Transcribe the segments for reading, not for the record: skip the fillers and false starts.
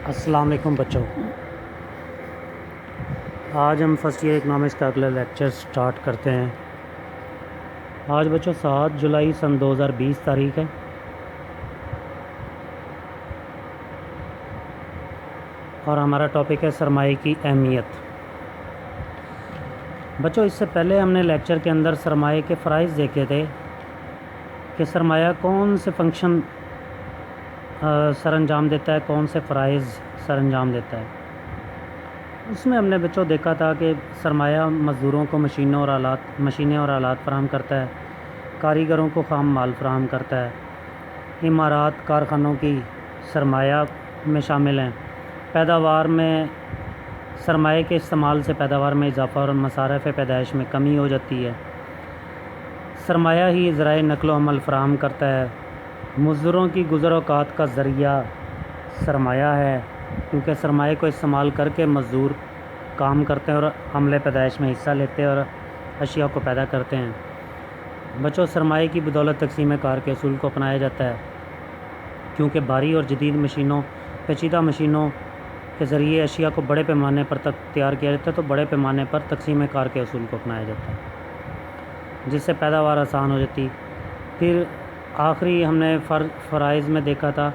السلام علیکم بچوں، آج ہم فرسٹ ایئر اکنامکس کا اگلا لیکچر سٹارٹ کرتے ہیں۔ آج بچوں 7 جولائی سن 2020 تاریخ ہے اور ہمارا ٹاپک ہے سرمایہ کی اہمیت۔ بچوں اس سے پہلے ہم نے لیکچر کے اندر سرمایہ کے فرائض دیکھے تھے کہ سرمایہ کون سے فنکشن سر انجام دیتا ہے، کون سے فرائض سر انجام دیتا ہے۔ اس میں ہم نے بچوں دیکھا تھا کہ سرمایہ مزدوروں کو مشینیں اور آلات فراہم کرتا ہے، کاریگروں کو خام مال فراہم کرتا ہے، عمارات کارخانوں کی سرمایہ میں شامل ہیں، پیداوار میں سرمایہ کے استعمال سے پیداوار میں اضافہ اور مصارف پیدائش میں کمی ہو جاتی ہے، سرمایہ ہی ذرائع نقل و حمل فراہم کرتا ہے، مزدوروں کی گزر اوقات کا ذریعہ سرمایہ ہے کیونکہ سرمایہ کو استعمال کر کے مزدور کام کرتے ہیں اور عمل پیدائش میں حصہ لیتے ہیں اور اشیاء کو پیدا کرتے ہیں۔ بچوں سرمایہ کی بدولت تقسیم کار کے اصول کو اپنایا جاتا ہے کیونکہ بھاری اور جدید مشینوں، پیچیدہ مشینوں کے ذریعے اشیاء کو بڑے پیمانے پر تیار کیا جاتا ہے، تو بڑے پیمانے پر تقسیم کار کے اصول کو اپنایا جاتا ہے جس سے پیداوار آسان ہو جاتی۔ پھر آخری ہم نے فرائض میں دیکھا تھا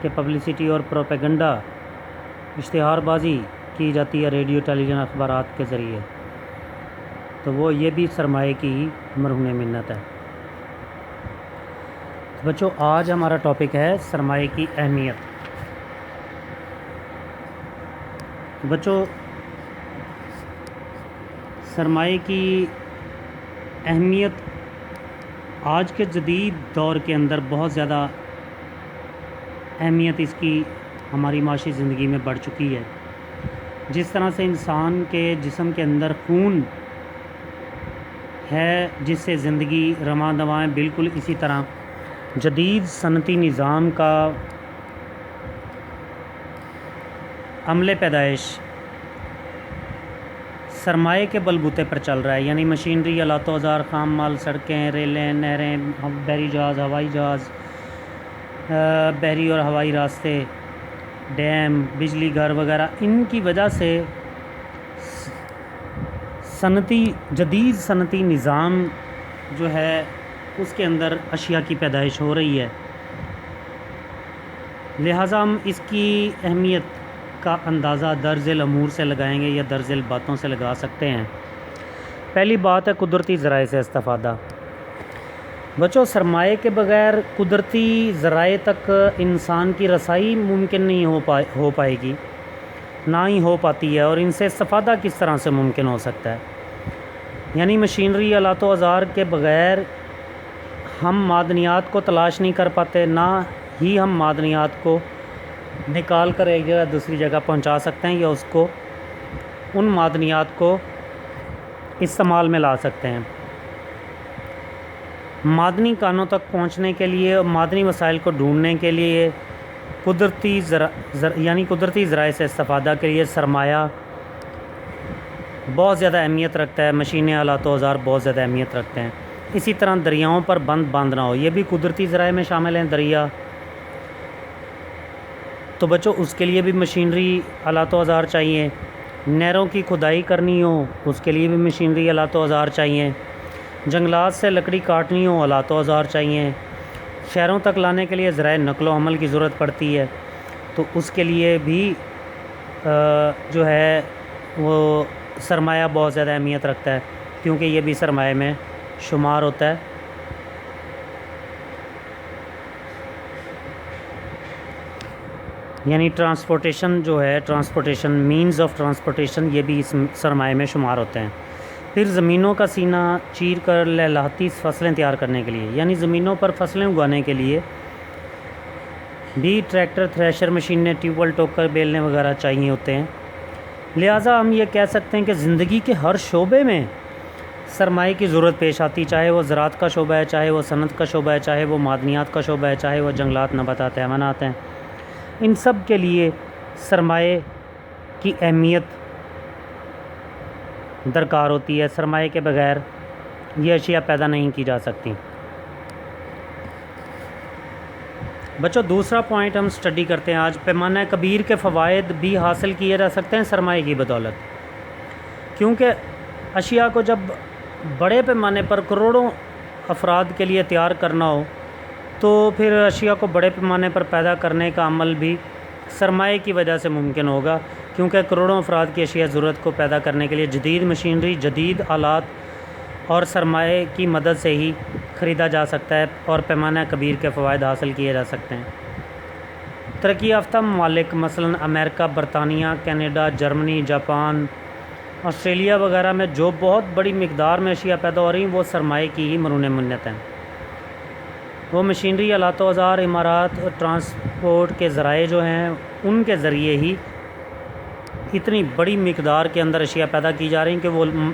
کہ پبلسٹی اور پروپیگنڈا، اشتہار بازی کی جاتی ہے ریڈیو ٹیلی ویژن اخبارات کے ذریعے، تو وہ یہ بھی سرمایہ کی مرہون منت ہے۔ بچوں آج ہمارا ٹاپک ہے سرمایہ کی اہمیت۔ بچوں سرمایہ کی اہمیت آج کے جدید دور کے اندر بہت زیادہ اہمیت اس کی ہماری معاشی زندگی میں بڑھ چکی ہے۔ جس طرح سے انسان کے جسم کے اندر خون ہے جس سے زندگی رواں دواں ہے، بالکل اسی طرح جدید صنعتی نظام کا عمل پیدائش سرمایہ کے بلبوتے پر چل رہا ہے، یعنی مشینری، آلات و اوزار، خام مال، سڑکیں، ریلیں، نہریں، بحری جہاز، ہوائی جہاز، بحری اور ہوائی راستے، ڈیم، بجلی گھر وغیرہ، ان کی وجہ سے جدید صنعتی نظام جو ہے اس کے اندر اشیاء کی پیدائش ہو رہی ہے، لہٰذا ہم اس کی اہمیت کا اندازہ درج ذیل امور سے لگائیں گے یا درج ذیل باتوں سے لگا سکتے ہیں۔ پہلی بات ہے قدرتی ذرائع سے استفادہ۔ بچوں سرمایہ کے بغیر قدرتی ذرائع تک انسان کی رسائی ممکن نہیں ہو پائے گی، نہ ہی ہو پاتی ہے، اور ان سے استفادہ کس طرح سے ممکن ہو سکتا ہے؟ یعنی مشینری، آلات و اوزار کے بغیر ہم معدنیات کو تلاش نہیں کر پاتے، نہ ہی ہم معدنیات کو نکال کر ایک جگہ دوسری جگہ پہنچا سکتے ہیں یا اس کو ان معدنیات کو استعمال میں لا سکتے ہیں۔ معدنی کانوں تک پہنچنے کے لیے، معدنی وسائل کو ڈھونڈنے کے لیے قدرتی ذرائع سے استفادہ کے لیے سرمایہ بہت زیادہ اہمیت رکھتا ہے، مشینیں، آلات و اوزار بہت زیادہ اہمیت رکھتے ہیں۔ اسی طرح دریاؤں پر بند باندھنا ہو، یہ بھی قدرتی ذرائع میں شامل ہیں دریا، تو بچوں اس کے لیے بھی مشینری، آلات و اوزار چاہیے۔ نہروں کی کھدائی کرنی ہو اس کے لیے بھی مشینری، آلات و اوزار چاہیے۔ جنگلات سے لکڑی کاٹنی ہو، آلات و اوزار چاہیے۔ شہروں تک لانے کے لیے ذرائع نقل و حمل کی ضرورت پڑتی ہے، تو اس کے لیے بھی جو ہے وہ سرمایہ بہت زیادہ اہمیت رکھتا ہے کیونکہ یہ بھی سرمایہ میں شمار ہوتا ہے۔ یعنی ٹرانسپورٹیشن جو ہے، مینز آف ٹرانسپورٹیشن، یہ بھی اس سرمایہ میں شمار ہوتے ہیں۔ پھر زمینوں کا سینہ چیر کر لہلاتی فصلیں تیار کرنے کے لیے، یعنی زمینوں پر فصلیں اگانے کے لیے بھی ٹریکٹر، تھریشر مشینیں، ٹیوب ویل، ٹوکر، بیلنے وغیرہ چاہیے ہوتے ہیں۔ لہٰذا ہم یہ کہہ سکتے ہیں کہ زندگی کے ہر شعبے میں سرمایہ کی ضرورت پیش آتی، چاہے وہ زراعت کا شعبہ ہے، چاہے وہ صنعت کا شعبہ ہے، چاہے وہ معدنیات کا شعبہ ہے، چاہے وہ جنگلات، نباتات، حیوانات ہیں، ان سب کے لیے سرمایہ کی اہمیت درکار ہوتی ہے۔ سرمایہ کے بغیر یہ اشیاء پیدا نہیں کی جا سکتی۔ بچوں دوسرا پوائنٹ ہم اسٹڈی کرتے ہیں آج، پیمانہ کبیر کے فوائد بھی حاصل کیے جا سکتے ہیں سرمایہ کی بدولت، کیونکہ اشیاء کو جب بڑے پیمانے پر کروڑوں افراد کے لیے تیار کرنا ہو تو پھر اشیاء کو بڑے پیمانے پر پیدا کرنے کا عمل بھی سرمایہ کی وجہ سے ممکن ہوگا، کیونکہ کروڑوں افراد کی اشیاء ضرورت کو پیدا کرنے کے لیے جدید مشینری، جدید آلات اور سرمایہ کی مدد سے ہی خریدا جا سکتا ہے اور پیمانہ کبیر کے فوائد حاصل کیے جا سکتے ہیں۔ ترقی یافتہ ممالک مثلاً امریکہ، برطانیہ، کینیڈا، جرمنی، جاپان، آسٹریلیا وغیرہ میں جو بہت بڑی مقدار میں اشیاء پیدا ہو رہی ہیں وہ سرمایہ کی ہی مرہون منت ہیں۔ وہ مشینری، آلات و اوزار، عمارات اور ٹرانسپورٹ کے ذرائع جو ہیں ان کے ذریعے ہی اتنی بڑی مقدار کے اندر اشیاء پیدا کی جا رہی ہیں کہ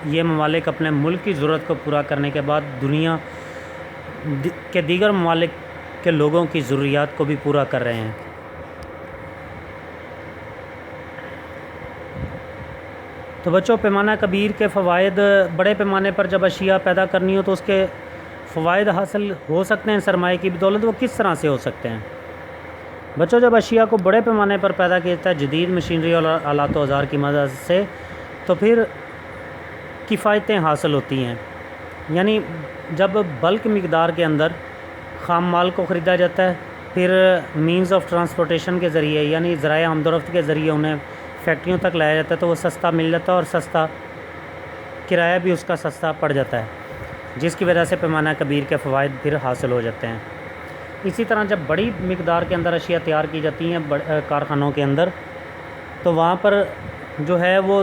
یہ ممالک اپنے ملک کی ضرورت کو پورا کرنے کے بعد دنیا کے دیگر ممالک کے لوگوں کی ضروریات کو بھی پورا کر رہے ہیں۔ تو بچوں پیمانہ کبیر کے فوائد، بڑے پیمانے پر جب اشیاء پیدا کرنی ہو تو اس کے فوائد حاصل ہو سکتے ہیں سرمایہ کی بدولت، وہ کس طرح سے ہو سکتے ہیں؟ بچوں جب اشیاء کو بڑے پیمانے پر پیدا کیا جاتا ہے جدید مشینری اور آلات و اوزار کی مدد سے تو پھر کفایتیں حاصل ہوتی ہیں، یعنی جب بلک مقدار کے اندر خام مال کو خریدا جاتا ہے، پھر مینز آف ٹرانسپورٹیشن کے ذریعے یعنی ذرائع آمد و رفت کے ذریعے انہیں فیکٹریوں تک لایا جاتا ہے تو وہ سستا مل جاتا ہے اور سستا کرایہ بھی اس کا سستا پڑ جاتا ہے، جس کی وجہ سے پیمانہ کبیر کے فوائد پھر حاصل ہو جاتے ہیں۔ اسی طرح جب بڑی مقدار کے اندر اشیاء تیار کی جاتی ہیں کارخانوں کے اندر تو وہاں پر جو ہے وہ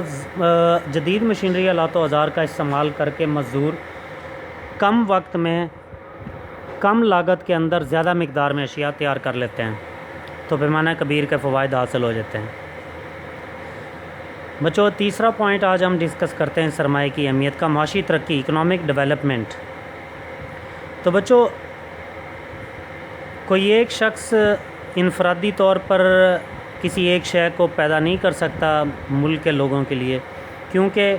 جدید مشینری، آلات و اوزار کا استعمال کر کے مزدور کم وقت میں کم لاگت کے اندر زیادہ مقدار میں اشیاء تیار کر لیتے ہیں، تو پیمانہ کبیر کے فوائد حاصل ہو جاتے ہیں۔ بچوں تیسرا پوائنٹ آج ہم ڈسکس کرتے ہیں سرمایہ کی اہمیت کا، معاشی ترقی، اکنامک ڈیولپمنٹ۔ تو بچوں کوئی ایک شخص انفرادی طور پر کسی ایک شے کو پیدا نہیں کر سکتا ملک کے لوگوں کے لیے، کیونکہ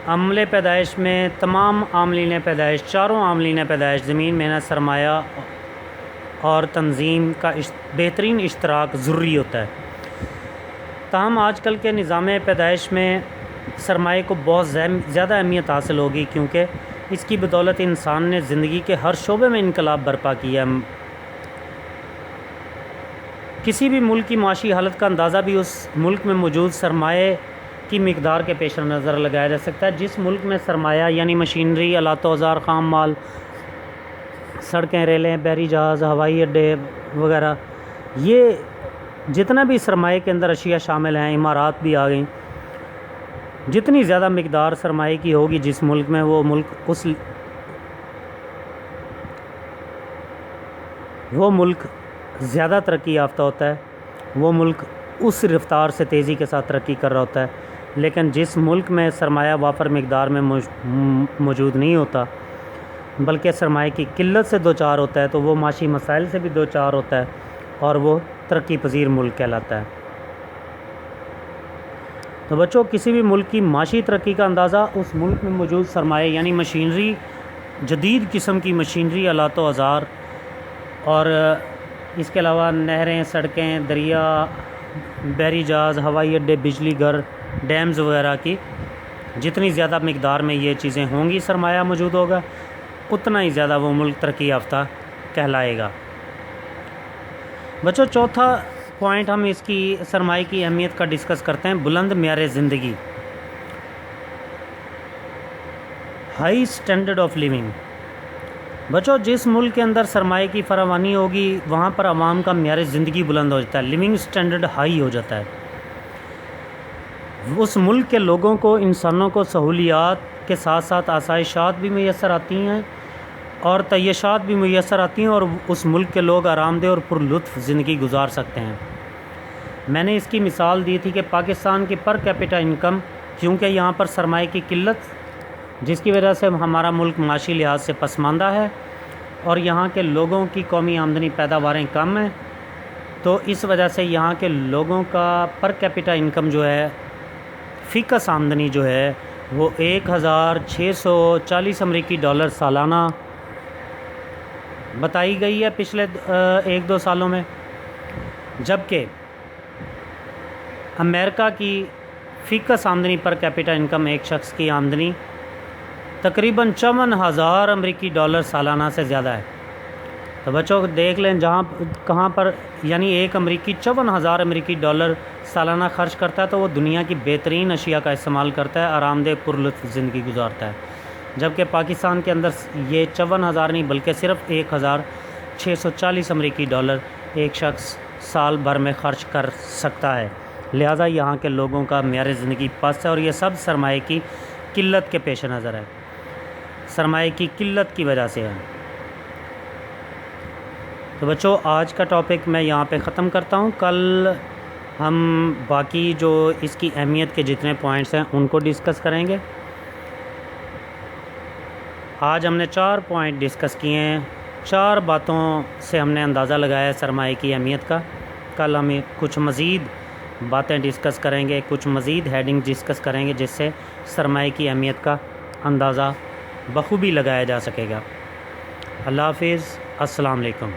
عملِ پیدائش میں تمام عاملین پیدائش، چاروں عاملین پیدائش، زمین، محنت، سرمایہ اور تنظیم کا بہترین اشتراک ضروری ہوتا ہے۔ تاہم آج کل کے نظام پیدائش میں سرمایہ کو بہت زیادہ اہمیت حاصل ہوگی، کیونکہ اس کی بدولت انسان نے زندگی کے ہر شعبے میں انقلاب برپا کیا ہے۔ کسی بھی ملک کی معاشی حالت کا اندازہ بھی اس ملک میں موجود سرمایہ کی مقدار کے پیش نظر لگایا جا سکتا ہے۔ جس ملک میں سرمایہ یعنی مشینری، آلات و اوزار، خام مال، سڑکیں، ریلیں، بحری جہاز، ہوائی اڈے وغیرہ، یہ جتنا بھی سرمایہ کے اندر اشیاء شامل ہیں، عمارات بھی آ گئیں، جتنی زیادہ مقدار سرمایہ کی ہوگی جس ملک میں، وہ ملک زیادہ ترقی یافتہ ہوتا ہے، وہ ملک اس رفتار سے تیزی کے ساتھ ترقی کر رہا ہوتا ہے۔ لیکن جس ملک میں سرمایہ وافر مقدار میں موجود نہیں ہوتا بلکہ سرمایہ کی قلت سے دوچار ہوتا ہے تو وہ معاشی مسائل سے بھی دوچار ہوتا ہے اور وہ ترقی پذیر ملک کہلاتا ہے۔ تو بچوں کسی بھی ملک کی معاشی ترقی کا اندازہ اس ملک میں موجود سرمایہ یعنی مشینری، جدید قسم کی مشینری، آلات و اوزار اور اس کے علاوہ نہریں، سڑکیں، دریا، بحری جہاز، ہوائی اڈے، بجلی گھر، ڈیمز وغیرہ کی جتنی زیادہ مقدار میں یہ چیزیں ہوں گی، سرمایہ موجود ہوگا، اتنا ہی زیادہ وہ ملک ترقی یافتہ کہلائے گا۔ بچوں چوتھا پوائنٹ ہم اس کی سرمایہ کی اہمیت کا ڈسکس کرتے ہیں، بلند معیار زندگی، ہائی سٹینڈرڈ آف لیونگ۔ بچوں جس ملک کے اندر سرمایہ کی فراوانی ہوگی وہاں پر عوام کا معیار زندگی بلند ہو جاتا ہے، لیونگ سٹینڈرڈ ہائی ہو جاتا ہے۔ اس ملک کے لوگوں کو، انسانوں کو سہولیات کے ساتھ ساتھ آسائشات بھی میسر آتی ہیں اور تعیشات بھی میسر آتی ہیں اور اس ملک کے لوگ آرام دہ اور پر لطف زندگی گزار سکتے ہیں۔ میں نے اس کی مثال دی تھی کہ پاکستان کی پر کیپٹا انکم، کیونکہ یہاں پر سرمایہ کی قلت جس کی وجہ سے ہمارا ملک معاشی لحاظ سے پسماندہ ہے اور یہاں کے لوگوں کی قومی آمدنی پیداواریں کم ہیں، تو اس وجہ سے یہاں کے لوگوں کا پر کیپٹا انکم جو ہے، فی کس آمدنی جو ہے وہ 1640 امریکی ڈالر سالانہ بتائی گئی ہے پچھلے 1-2 سالوں میں، جبکہ امریکہ کی فیکس آمدنی پر کیپٹا انکم ایک شخص کی آمدنی تقریباً 54,000 امریکی ڈالر سالانہ سے زیادہ ہے۔ تو بچوں دیکھ لیں کہاں پر یعنی ایک امریکی 54,000 امریکی ڈالر سالانہ خرچ کرتا ہے تو وہ دنیا کی بہترین اشیاء کا استعمال کرتا ہے، آرام دہ پرلطف زندگی گزارتا ہے، جبکہ پاکستان کے اندر یہ 54,000 نہیں بلکہ صرف 1,640 امریکی ڈالر ایک شخص سال بھر میں خرچ کر سکتا ہے۔ لہٰذا یہاں کے لوگوں کا معیار زندگی پست ہے، اور یہ سب سرمایہ کی قلت کے پیش نظر ہے، سرمایہ کی قلت کی وجہ سے ہے۔ تو بچوں آج کا ٹاپک میں یہاں پہ ختم کرتا ہوں، کل ہم باقی جو اس کی اہمیت کے جتنے پوائنٹس ہیں ان کو ڈسکس کریں گے۔ آج ہم نے 4 پوائنٹ ڈسکس کیے ہیں، 4 باتوں سے ہم نے اندازہ لگایا ہے سرمایہ کی اہمیت کا۔ کل ہم کچھ مزید باتیں ڈسکس کریں گے، کچھ مزید ہیڈنگ ڈسکس کریں گے جس سے سرمایہ کی اہمیت کا اندازہ بخوبی لگایا جا سکے گا۔ اللہ حافظ، السلام علیکم۔